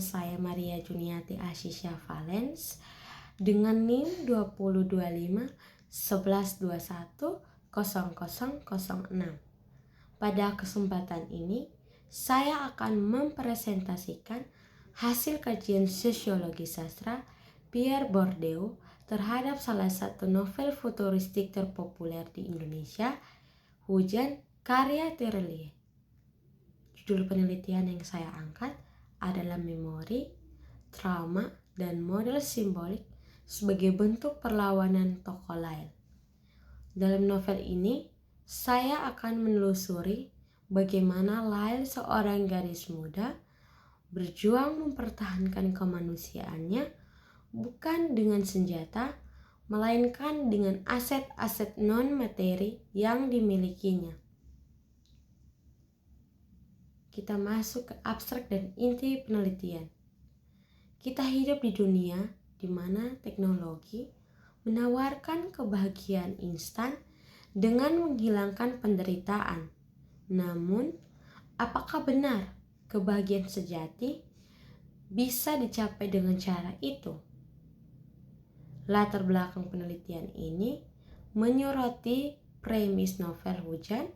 saya Maria Juniati Asisya Valens dengan NIM 2025 1121 0006. Pada kesempatan ini, saya akan mempresentasikan hasil kajian sosiologi sastra Pierre Bourdieu terhadap salah satu novel futuristik terpopuler di Indonesia, Hujan, karya Terelie. Judul penelitian yang saya angkat adalah memori, trauma, dan model simbolik sebagai bentuk perlawanan tokoh Lyle. Dalam novel ini, saya akan menelusuri bagaimana Lyle, seorang gadis muda, berjuang mempertahankan kemanusiaannya bukan dengan senjata, melainkan dengan aset-aset non-materi yang dimilikinya. Kita masuk ke abstrak dan inti penelitian. Kita hidup di dunia di mana teknologi menawarkan kebahagiaan instan dengan menghilangkan penderitaan. Namun, apakah benar kebahagiaan sejati bisa dicapai dengan cara itu? Latar belakang penelitian ini menyoroti premis novel Hujan,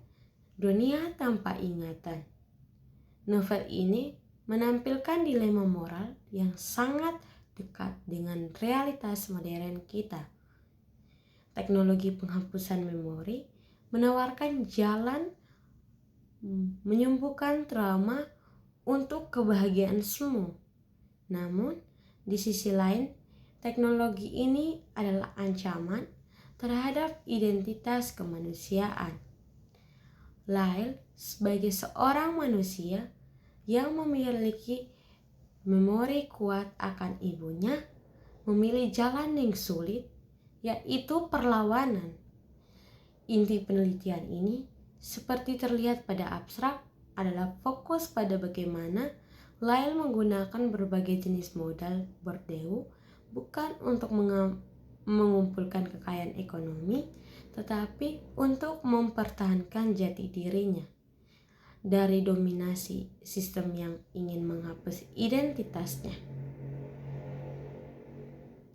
Dunia Tanpa Ingatan. Novel ini menampilkan dilema moral yang sangat dekat dengan realitas modern kita. Teknologi penghapusan memori menawarkan jalan menyembuhkan trauma untuk kebahagiaan semu. Namun, di sisi lain, teknologi ini adalah ancaman terhadap identitas kemanusiaan. Lyle, sebagai seorang manusia yang memiliki memori kuat akan ibunya, memilih jalan yang sulit, yaitu perlawanan. Inti penelitian ini, seperti terlihat pada abstrak, adalah fokus pada bagaimana Lyle menggunakan berbagai jenis modal Bourdieu bukan untuk mengumpulkan kekayaan ekonomi, tetapi untuk mempertahankan jati dirinya dari dominasi sistem yang ingin menghapus identitasnya.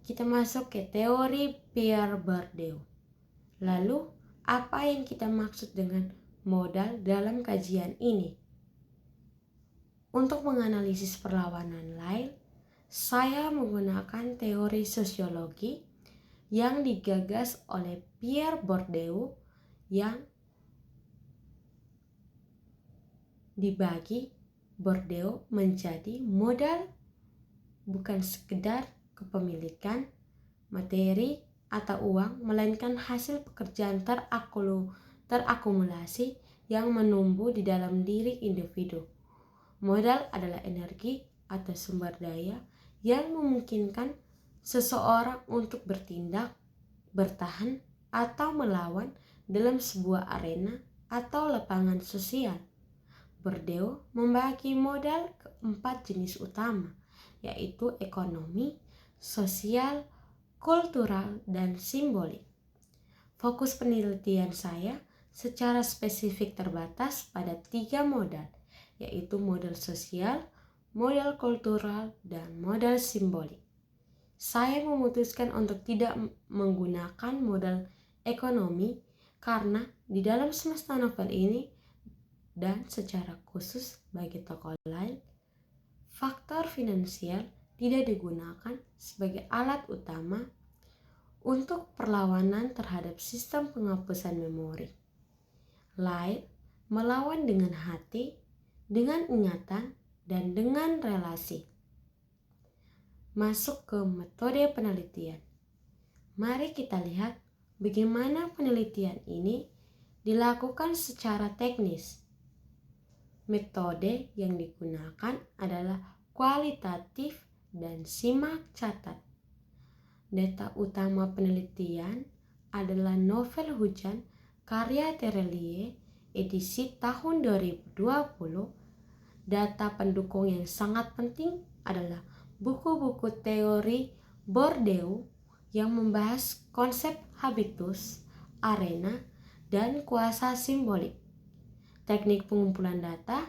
Kita masuk ke teori Pierre Bourdieu. Lalu, apa yang kita maksud dengan modal dalam kajian ini? Untuk menganalisis perlawanan Lyle, saya menggunakan teori sosiologi yang digagas oleh Pierre Bourdieu yang dibagi Bourdieu menjadi modal bukan sekedar kepemilikan, materi, atau uang, melainkan hasil pekerjaan terakumulasi yang menumbuh di dalam diri individu. Modal adalah energi atau sumber daya yang memungkinkan seseorang untuk bertindak, bertahan, atau melawan dalam sebuah arena atau lapangan sosial. Bourdieu membagi modal ke 4 jenis utama, yaitu ekonomi, sosial, kultural, dan simbolik. Fokus penelitian saya secara spesifik terbatas pada 3 modal, yaitu modal sosial, modal kultural, dan modal simbolik. Saya memutuskan untuk tidak menggunakan modal ekonomi karena di dalam semesta novel ini dan secara khusus bagi tokoh Lyle, faktor finansial tidak digunakan sebagai alat utama untuk perlawanan terhadap sistem penghapusan memori. Lyle melawan dengan hati, dengan ingatan, dan dengan relasi. Masuk ke metode penelitian. Mari kita lihat bagaimana penelitian ini dilakukan secara teknis. Metode yang digunakan adalah kualitatif dan simak catat. Data utama penelitian adalah novel Hujan karya Terelie edisi tahun 2020. Data pendukung yang sangat penting adalah buku-buku teori Bourdieu yang membahas konsep habitus, arena, dan kuasa simbolik. Teknik pengumpulan data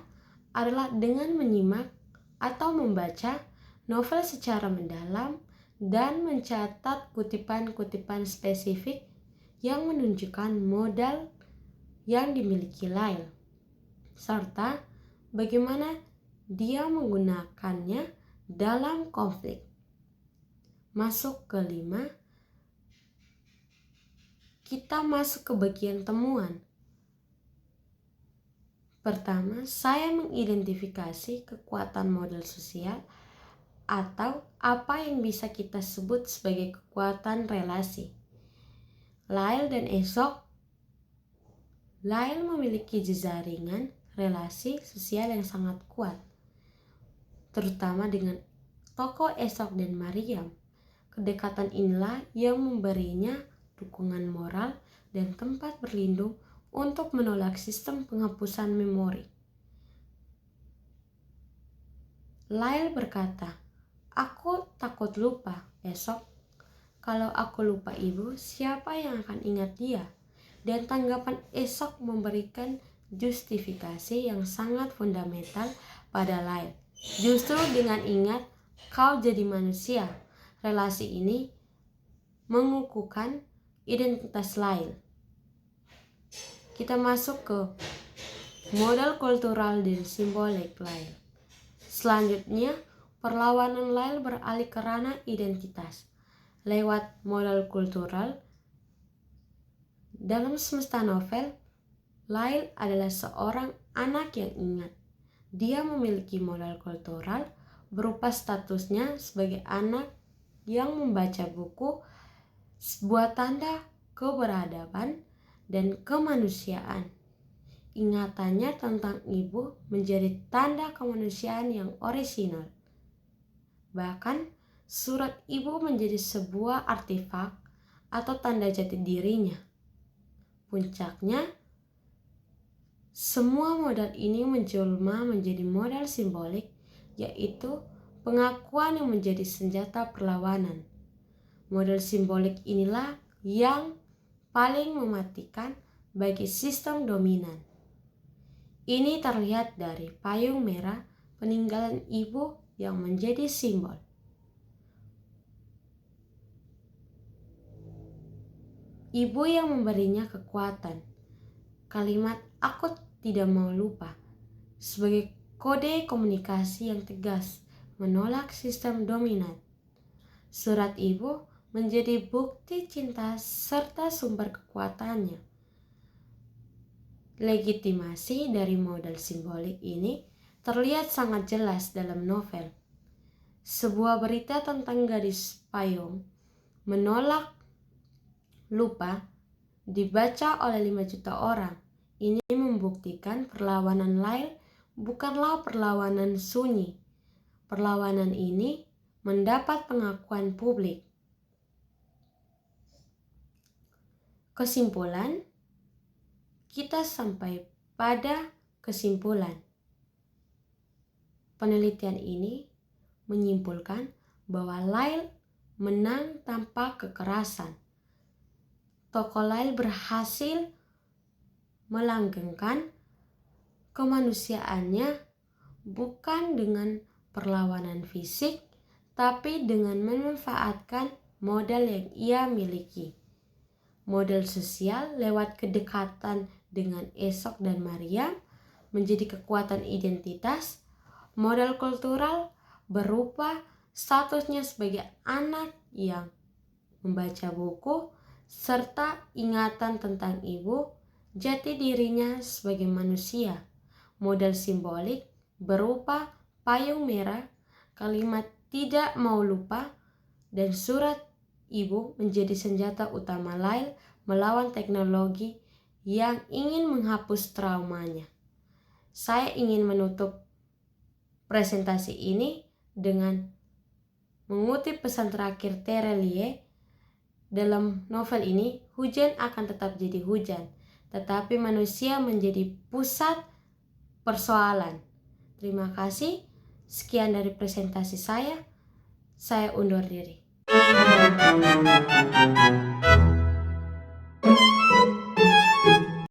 adalah dengan menyimak atau membaca novel secara mendalam dan mencatat kutipan-kutipan spesifik yang menunjukkan modal yang dimiliki Lyle, serta bagaimana dia menggunakannya dalam konflik. Masuk ke 5, kita masuk ke bagian temuan. Pertama, saya mengidentifikasi kekuatan model sosial atau apa yang bisa kita sebut sebagai kekuatan relasi. Lyle dan Aesop. Lyle memiliki jejaringan relasi sosial yang sangat kuat, terutama dengan tokoh Aesop dan Mariam. Kedekatan inilah yang memberinya dukungan moral dan tempat berlindung untuk menolak sistem penghapusan memori. Lyle berkata, "Aku takut lupa, Aesop. Kalau aku lupa ibu, siapa yang akan ingat dia?" Dan tanggapan Aesop memberikan justifikasi yang sangat fundamental pada Lyle. Justru dengan ingat kau jadi manusia, relasi ini mengukuhkan identitas Lyle. Kita masuk ke modal kultural dan simbolik Lyle. Selanjutnya, perlawanan Lyle beralih ke ranah identitas. Lewat modal kultural, dalam semesta novel, Lyle adalah seorang anak yang ingat. Dia memiliki modal kultural berupa statusnya sebagai anak yang membaca buku, sebuah tanda keberadaban dan kemanusiaan. Ingatannya tentang ibu menjadi tanda kemanusiaan yang orisinal. Bahkan, surat ibu menjadi sebuah artefak atau tanda jati dirinya. Puncaknya, semua modal ini menjelma menjadi modal simbolik, yaitu pengakuan yang menjadi senjata perlawanan. Modal simbolik inilah yang paling mematikan bagi sistem dominan. Ini terlihat dari payung merah peninggalan ibu yang menjadi simbol. Ibu yang memberinya kekuatan. Kalimat "aku tidak mau lupa" sebagai kode komunikasi yang tegas menolak sistem dominan. Surat ibu menjadi bukti cinta serta sumber kekuatannya. Legitimasi dari modal simbolik ini terlihat sangat jelas dalam novel. Sebuah berita tentang gadis payung menolak lupa dibaca oleh 5 juta orang. Ini membuktikan perlawanan Lyle bukanlah perlawanan sunyi. Perlawanan ini mendapat pengakuan publik. Kesimpulan, kita sampai pada kesimpulan. Penelitian ini menyimpulkan bahwa Lyle menang tanpa kekerasan. Tokoh Lyle berhasil melanggengkan kemanusiaannya bukan dengan perlawanan fisik, tapi dengan memanfaatkan modal yang ia miliki. Modal sosial lewat kedekatan dengan Aesop dan Mariam menjadi kekuatan identitas. Modal kultural berupa statusnya sebagai anak yang membaca buku, serta ingatan tentang ibu, jati dirinya sebagai manusia. Modal simbolik berupa payung merah, kalimat tidak mau lupa, dan surat ibu menjadi senjata utama Lyle melawan teknologi yang ingin menghapus traumanya. Saya ingin menutup presentasi ini dengan mengutip pesan terakhir Terelie. Dalam novel ini, hujan akan tetap jadi hujan, tetapi manusia menjadi pusat persoalan. Terima kasih. Sekian dari presentasi saya. Saya undur diri.